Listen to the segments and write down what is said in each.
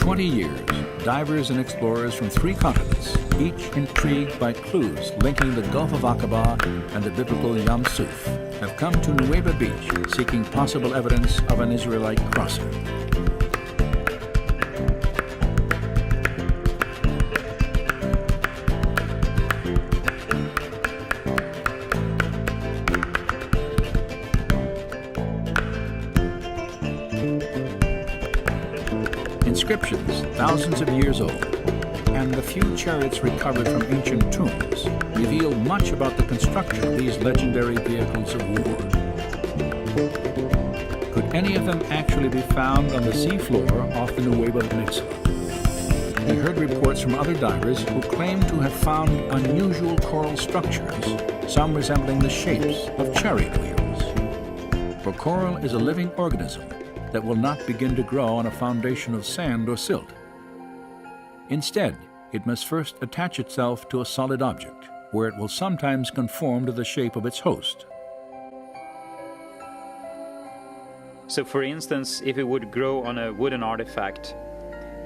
20 years, divers and explorers from 3 continents, each intrigued by clues linking the Gulf of Aqaba and the biblical Yam Suf, have come to Nuweiba Beach seeking possible evidence of an Israelite crossing. Inscriptions thousands of years old and the few chariots recovered from ancient tombs reveal much about the construction of these legendary vehicles of war. Could any of them actually be found on the seafloor off the Nuweiba Peninsula? We heard reports from other divers who claim to have found unusual coral structures, some resembling the shapes of chariot wheels. For coral is a living organism that will not begin to grow on a foundation of sand or silt. Instead, it must first attach itself to a solid object, where it will sometimes conform to the shape of its host. So for instance, if it would grow on a wooden artifact,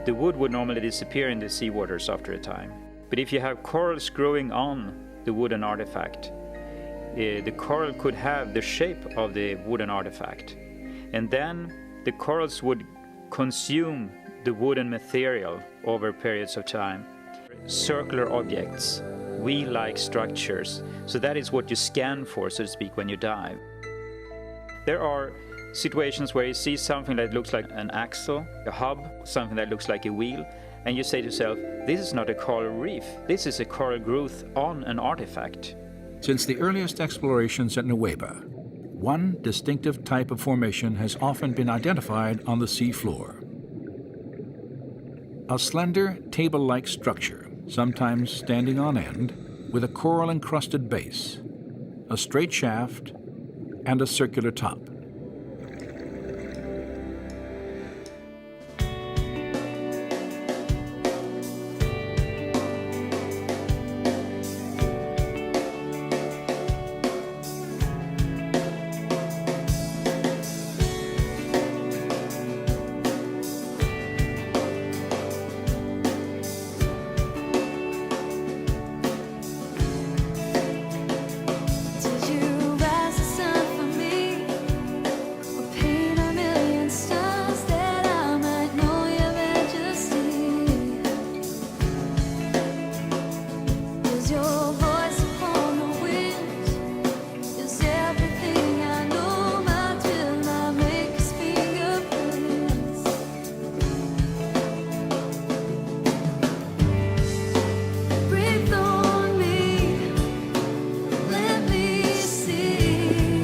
the wood would normally disappear in the seawaters after a time. But if you have corals growing on the wooden artifact, the coral could have the shape of the wooden artifact. And then the corals would consume the wooden material over periods of time. Circular objects, wheel-like structures. So that is what you scan for, so to speak, when you dive. There are situations where you see something that looks like an axle, a hub, something that looks like a wheel, and you say to yourself, this is not a coral reef, this is a coral growth on an artifact. Since the earliest explorations at Nuweiba, one distinctive type of formation has often been identified on the sea floor. A slender, table-like structure, sometimes standing on end, with a coral-encrusted base, a straight shaft, and a circular top.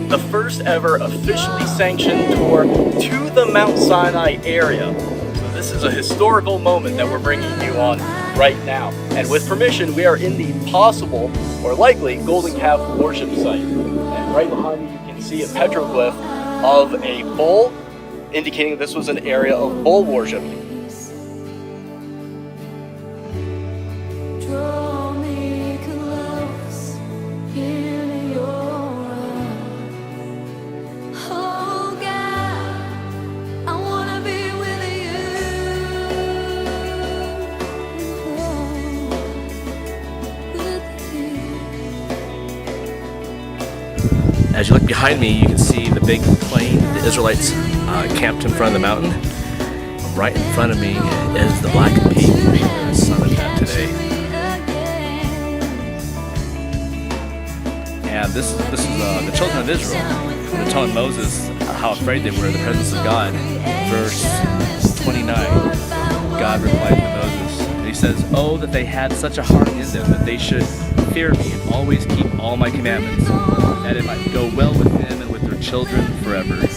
The first ever officially sanctioned tour to the Mount Sinai area. So this is a historical moment that we're bringing you on right now. And with permission, we are in the possible, or likely, Golden Calf worship site. And right behind me you can see a petroglyph of a bull, indicating this was an area of bull worship. As you look behind me, you can see the big plain. The Israelites camped in front of the mountain. Right in front of me is the Black Peak, the summit that today. And this is the children of Israel. They're telling Moses how afraid they were of the presence of God. Verse 29, God replied to Moses, and he says, "Oh, that they had such a heart in them, that they should fear me and always keep all my commandments, that it might go well with them and with their children forever."